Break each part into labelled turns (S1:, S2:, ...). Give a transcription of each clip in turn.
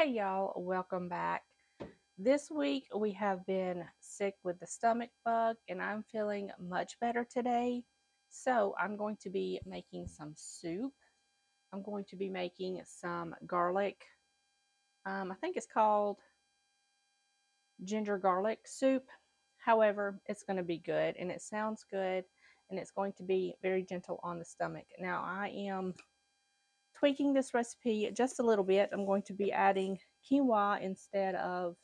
S1: Hey y'all, welcome back. This week we have been sick with the stomach bug and I'm feeling much better today. So I'm going to be making some soup. I'm going to be making some garlic. I think it's called ginger garlic soup. However, it's going to be good and it sounds good and it's going to be very gentle on the stomach. Now I am tweaking this recipe just a little bit. I'm going to be adding quinoa instead of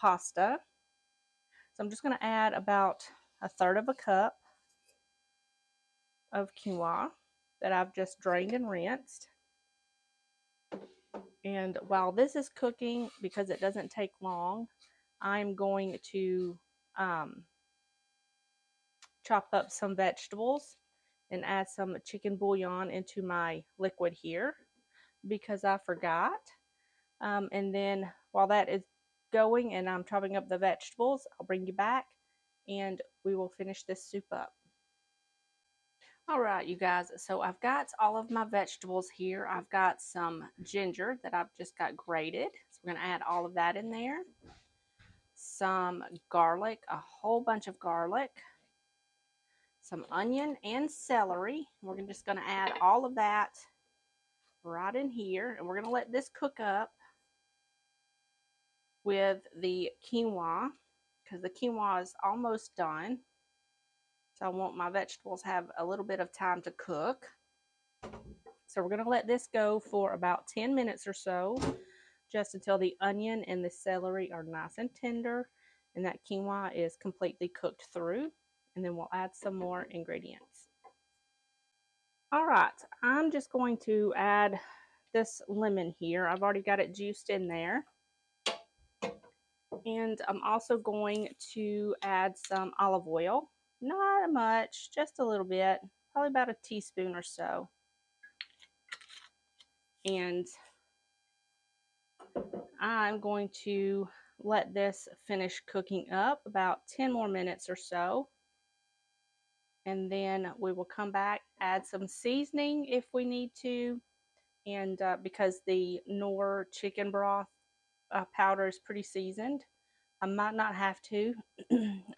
S1: pasta. So I'm just going to add about a third of a cup of quinoa that I've just drained and rinsed. And while this is cooking, because it doesn't take long, I'm going to chop up some vegetables and add some chicken bouillon into my liquid here because I forgot. And then while that is going and I'm chopping up the vegetables, I'll bring you back and we will finish this soup up. All right, you guys, so I've got all of my vegetables here. I've got some ginger that I've just got grated. So we're going to add all of that in there. Some garlic, a whole bunch of garlic. Some onion and celery. We're just going to add all of that right in here. And we're going to let this cook up with the quinoa because the quinoa is almost done. So I want my vegetables to have a little bit of time to cook. So we're going to let this go for about 10 minutes or so, just until the onion and the celery are nice and tender and that quinoa is completely cooked through. And then we'll add some more ingredients. All right, I'm just going to add this lemon here. I've already got it juiced in there. And I'm also going to add some olive oil. Not much, just a little bit, probably about a teaspoon or so. And I'm going to let this finish cooking up about 10 more minutes or so. And then we will come back, add some seasoning if we need to. And because the Knorr chicken broth powder is pretty seasoned, I might not have to.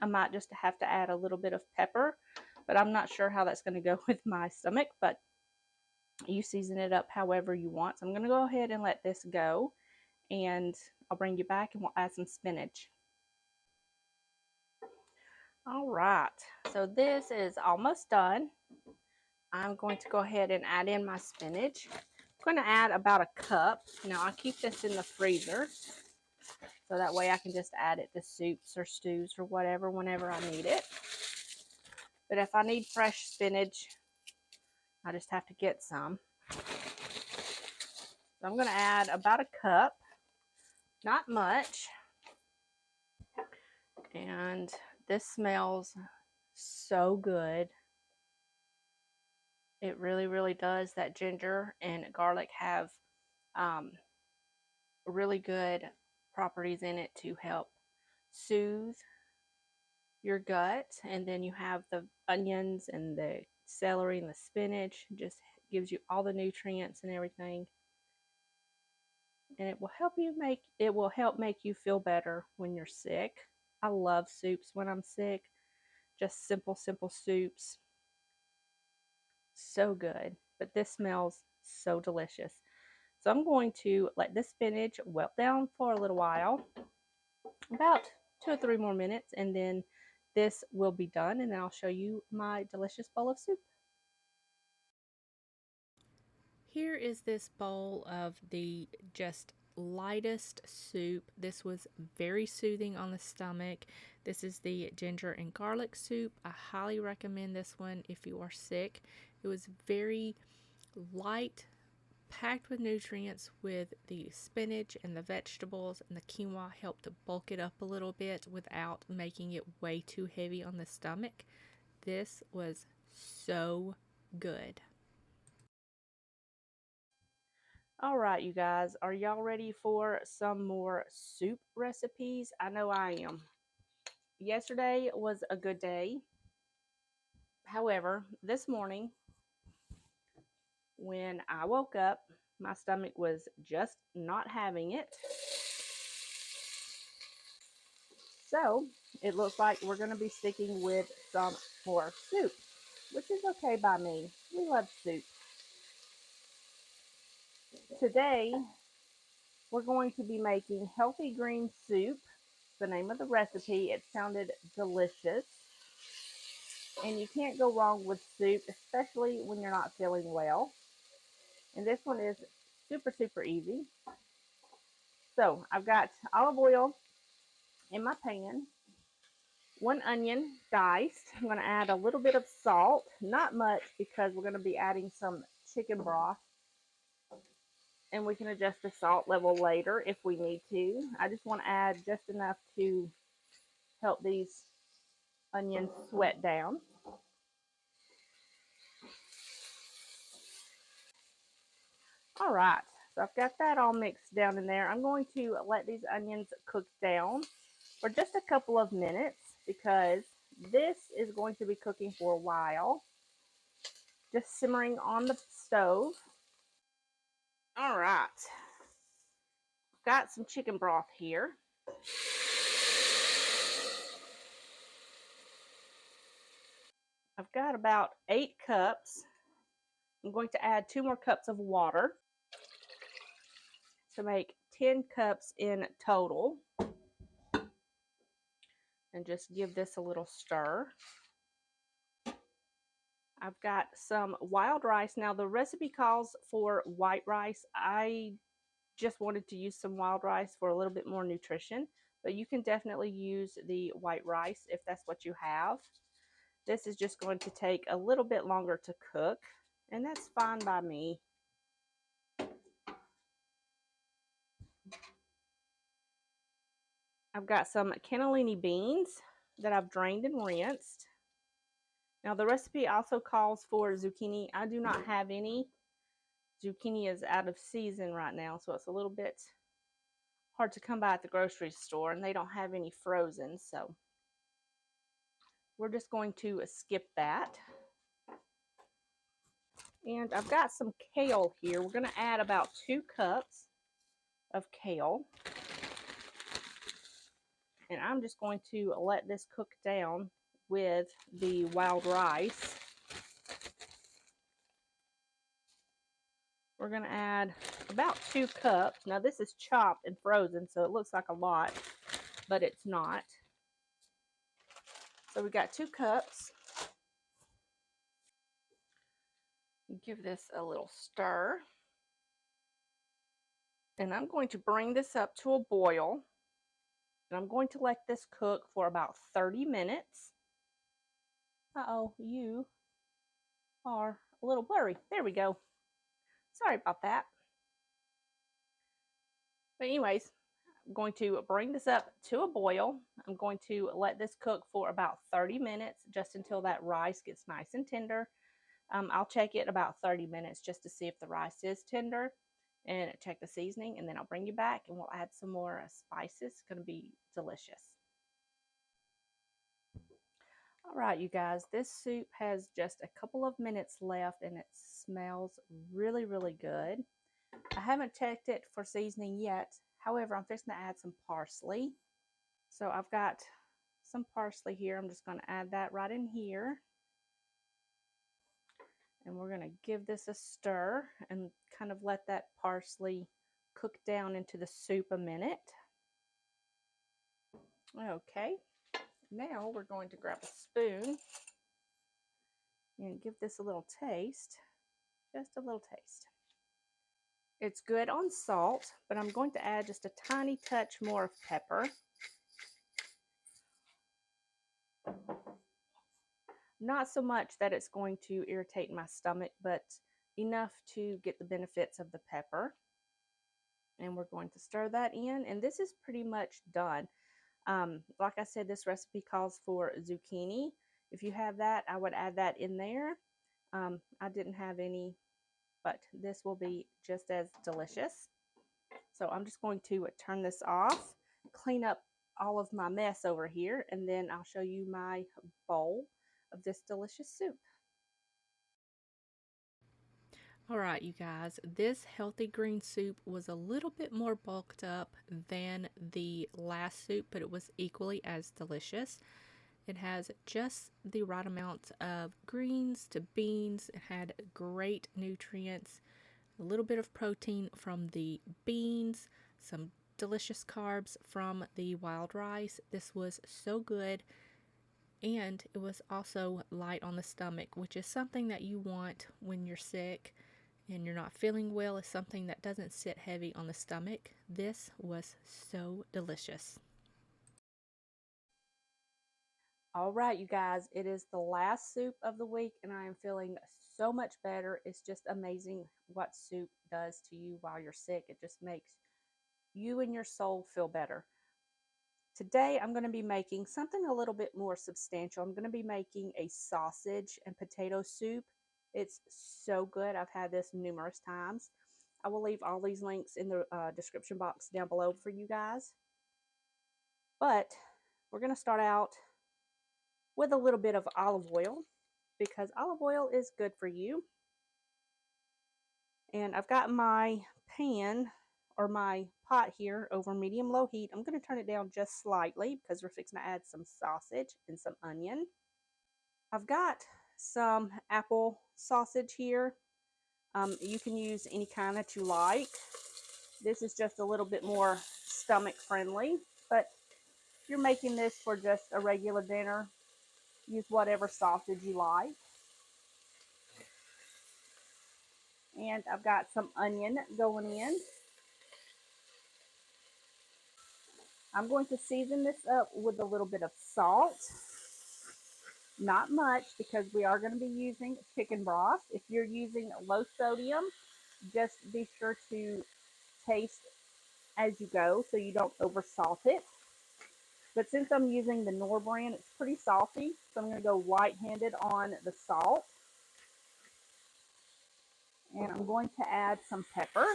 S1: I might just have to add a little bit of pepper, but I'm not sure how that's going to go with my stomach, but you season it up however you want. So I'm going to go ahead and let this go, and I'll bring you back and we'll add some spinach. All right, so this is almost done. I'm going to go ahead and add in my spinach. I'm going to add about a cup. Now I keep this in the freezer, so that way I can just add it to soups or stews or whatever whenever I need it. But if I need fresh spinach, I just have to get some. So I'm going to add about a cup, not much. And this smells so good. It really, really does. That ginger and garlic have really good properties in it to help soothe your gut. And then you have the onions and the celery and the spinach. It just gives you all the nutrients and everything. And it will help make you feel better when you're sick. I love soups when I'm sick. Just simple soups. So good. But this smells so delicious. So I'm going to let this spinach wilt down for a little while, about 2 or 3 more minutes, and then this will be done, and then I'll show you my delicious bowl of soup. Here is this bowl of the just lightest soup. This was very soothing on the stomach. This is the ginger and garlic soup. I highly recommend this one if you are sick. It was very light, packed with nutrients, with the spinach and the vegetables, and the quinoa helped to bulk it up a little bit without making it way too heavy on the stomach. This was so good. All right, you guys, are y'all ready for some more soup recipes? I know I am. Yesterday was a good day. However, this morning when I woke up, my stomach was just not having it. So it looks like we're going to be sticking with some more soup, which is okay by me. We love soup. Today, we're going to be making healthy green soup. The name of the recipe, it sounded delicious. And you can't go wrong with soup, especially when you're not feeling well. And this one is super, super easy. So I've got olive oil in my pan, 1 onion diced. I'm going to add a little bit of salt, not much because we're going to be adding some chicken broth. And we can adjust the salt level later if we need to. I just want to add just enough to help these onions sweat down. All right, so I've got that all mixed down in there. I'm going to let these onions cook down for just a couple of minutes because this is going to be cooking for a while, just simmering on the stove. All right, got some chicken broth here. I've got about 8 cups. I'm going to add 2 more cups of water to make 10 cups in total. And just give this a little stir. I've got some wild rice. Now the recipe calls for white rice. I just wanted to use some wild rice for a little bit more nutrition, but you can definitely use the white rice if that's what you have. This is just going to take a little bit longer to cook, and that's fine by me. I've got some cannellini beans that I've drained and rinsed. Now the recipe also calls for zucchini. I do not have any. Zucchini is out of season right now, so it's a little bit hard to come by at the grocery store, and they don't have any frozen, so we're just going to skip that. And I've got some kale here. We're going to add about 2 cups of kale. And I'm just going to let this cook down with the wild rice. We're going to add about 2 cups. Now this is chopped and frozen, so it looks like a lot, but it's not. So we got 2 cups. Give this a little stir. And I'm going to bring this up to a boil. And I'm going to let this cook for about 30 minutes. Uh-oh, you are a little blurry. There we go. Sorry about that. But anyways, I'm going to bring this up to a boil. I'm going to let this cook for about 30 minutes, just until that rice gets nice and tender. I'll check it about 30 minutes just to see if the rice is tender and check the seasoning, and then I'll bring you back and we'll add some more spices. It's going to be delicious. All right, you guys, this soup has just a couple of minutes left and it smells really, really good. I haven't checked it for seasoning yet. However, I'm fixing to add some parsley. So I've got some parsley here. I'm just going to add that right in here. And we're going to give this a stir and kind of let that parsley cook down into the soup a minute. Okay, now we're going to grab a spoon and give this a little taste, just a little taste. It's good on salt, but I'm going to add just a tiny touch more of pepper. Not so much that it's going to irritate my stomach, but enough to get the benefits of the pepper. And we're going to stir that in, and this is pretty much done. Like I said, this recipe calls for zucchini. If you have that, I would add that in there. I didn't have any, but this will be just as delicious. So I'm just going to turn this off, clean up all of my mess over here, and then I'll show you my bowl of this delicious soup. All right, you guys, this healthy green soup was a little bit more bulked up than the last soup, but it was equally as delicious. It has just the right amount of greens to beans. It had great nutrients, a little bit of protein from the beans, some delicious carbs from the wild rice. This was so good, and it was also light on the stomach, which is something that you want when you're sick and you're not feeling well, is something that doesn't sit heavy on the stomach. This was so delicious. All right, you guys, it is the last soup of the week, and I am feeling so much better. It's just amazing what soup does to you while you're sick. It just makes you and your soul feel better. Today, I'm going to be making something a little bit more substantial. I'm going to be making a sausage and potato soup. It's so good. I've had this numerous times. I will leave all these links in the description box down below for you guys. But we're going to start out with a little bit of olive oil because olive oil is good for you. And I've got my pan or my pot here over medium-low heat. I'm going to turn it down just slightly because we're fixing to add some sausage and some onion. I've got some apple sausage here. You can use any kind that you like. This is just a little bit more stomach friendly, but if you're making this for just a regular dinner, use whatever sausage you like. And I've got some onion going in. I'm going to season this up with a little bit of salt. Not much because we are going to be using chicken broth. If you're using low sodium, just be sure to taste as you go so you don't over salt it. But since I'm using the Knorr brand, it's pretty salty, so I'm going to go light-handed on the salt. And I'm going to add some pepper.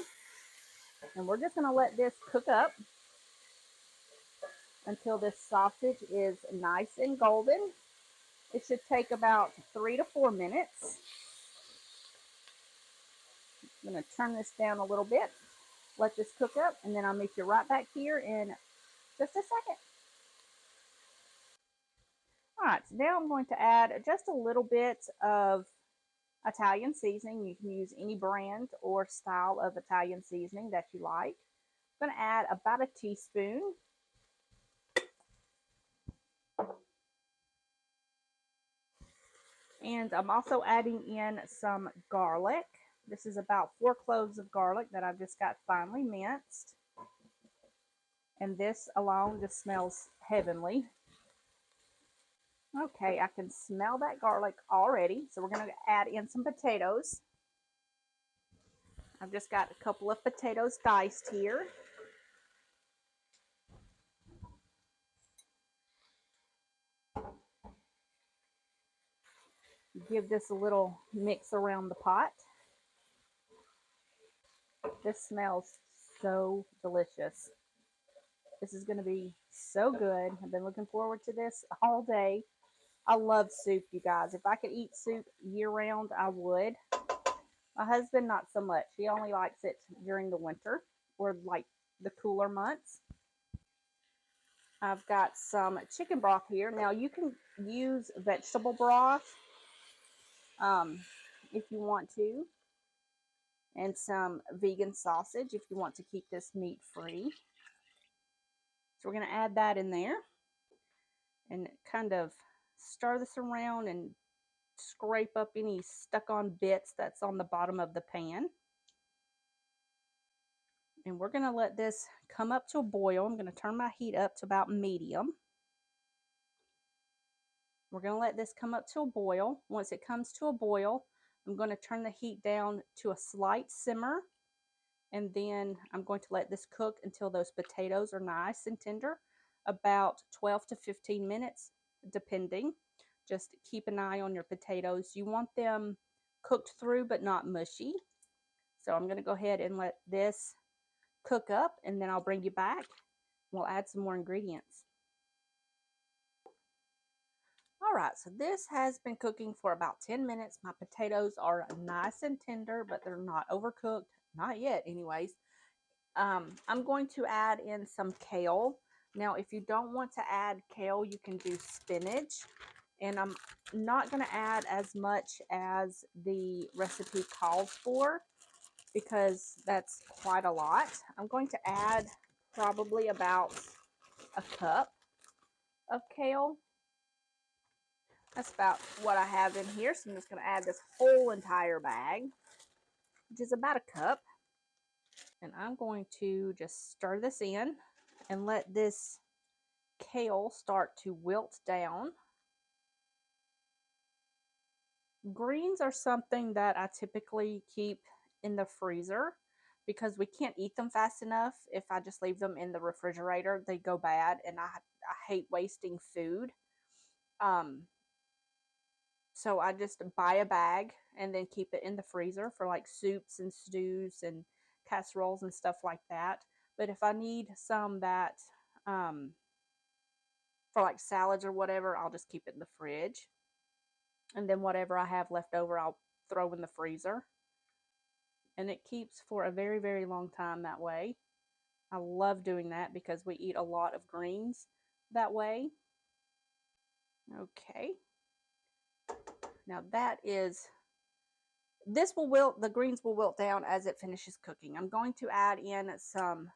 S1: And we're just going to let this cook up until this sausage is nice and golden. It should take about 3 to 4 minutes. I'm going to turn this down a little bit, let this cook up, and then I'll meet you right back here in just a second. All right, so now I'm going to add just a little bit of Italian seasoning. You can use any brand or style of Italian seasoning that you like. I'm going to add about a teaspoon. And I'm also adding in some garlic. This is about 4 cloves of garlic that I've just got finely minced. And this alone just smells heavenly. Okay, I can smell that garlic already. So we're going to add in some potatoes. I've just got a couple of potatoes diced here. Give this a little mix around the pot. This smells so delicious. This is going to be so good. I've been looking forward to this all day. I love soup, you guys. If I could eat soup year-round, I would. My husband, not so much. He only likes it during the winter or like the cooler months. I've got some chicken broth here. Now, you can use vegetable broth if you want to, and some vegan sausage if you want to keep this meat-free. So we're going to add that in there and kind of stir this around and scrape up any stuck-on bits that's on the bottom of the pan. And we're going to let this come up to a boil. I'm going to turn my heat up to about medium. We're going to let this come up to a boil. Once it comes to a boil, I'm going to turn the heat down to a slight simmer. And then I'm going to let this cook until those potatoes are nice and tender, about 12 to 15 minutes, depending. Just keep an eye on your potatoes. You want them cooked through but not mushy. So I'm going to go ahead and let this cook up, and then I'll bring you back. We'll add some more ingredients. Alright, so this has been cooking for about 10 minutes. My potatoes are nice and tender, but they're not overcooked. Not yet, anyways. I'm going to add in some kale. Now, if you don't want to add kale, you can do spinach. And I'm not going to add as much as the recipe calls for because that's quite a lot. I'm going to add probably about a cup of kale. That's about what I have in here. So I'm just going to add this whole entire bag, which is about a cup. And I'm going to just stir this in and let this kale start to wilt down. Greens are something that I typically keep in the freezer because we can't eat them fast enough. If I just leave them in the refrigerator, they go bad, and I hate wasting food. So I just buy a bag and then keep it in the freezer for like soups and stews and casseroles and stuff like that. But if I need some that for like salads or whatever, I'll just keep it in the fridge. And then whatever I have left over, I'll throw in the freezer. And it keeps for a very, very long time that way. I love doing that because we eat a lot of greens that way. Okay. Now this will wilt, the greens will wilt down as it finishes cooking. I'm going to add in some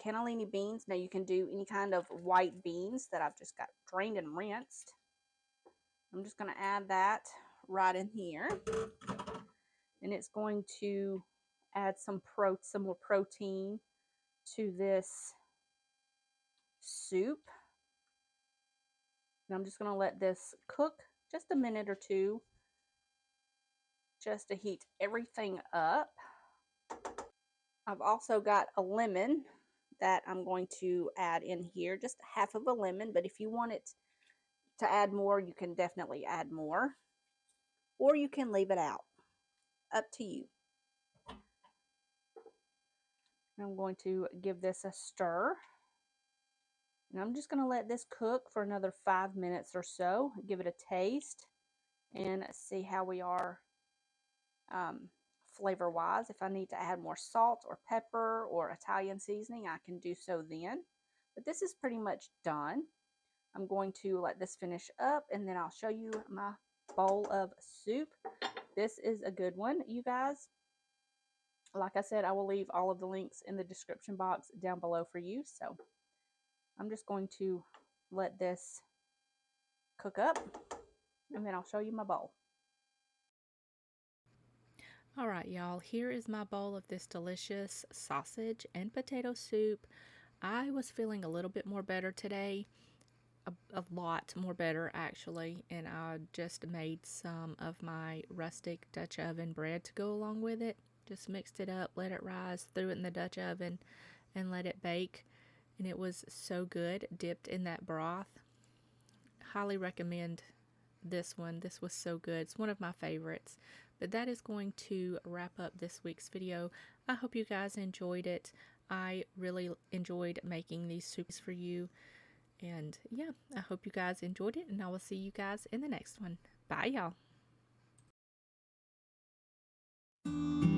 S1: cannellini beans. Now you can do any kind of white beans that I've just got drained and rinsed. I'm just going to add that right in here. And it's going to add some more protein to this soup. And I'm just going to let this cook just a minute or two just to heat everything up. I've also got a lemon that I'm going to add in here, just half of a lemon, but if you want it to add more, you can definitely add more, or you can leave it out, up to you. I'm going to give this a stir, and I'm just going to let this cook for another 5 minutes or so, give it a taste, and see how we are flavor wise. If I need to add more salt or pepper or Italian seasoning, I can do so then. But this is pretty much done. I'm going to let this finish up, and then I'll show you my bowl of soup. This is a good one, you guys. Like I said, I will leave all of the links in the description box down below for you. So I'm just going to let this cook up, and then I'll show you my bowl.
S2: All right, y'all, here is my bowl of this delicious sausage and potato soup. I was feeling a little bit more better today, a lot more better actually, and I just made some of my rustic Dutch oven bread to go along with it. Just mixed it up, let it rise, threw it in the Dutch oven, and let it bake. And it was so good, dipped in that broth. Highly recommend this one. This was so good. It's one of my favorites. But that is going to wrap up this week's video. I hope you guys enjoyed it. I really enjoyed making these soups for you. And yeah, I hope you guys enjoyed it, and I will see you guys in the next one. Bye, y'all.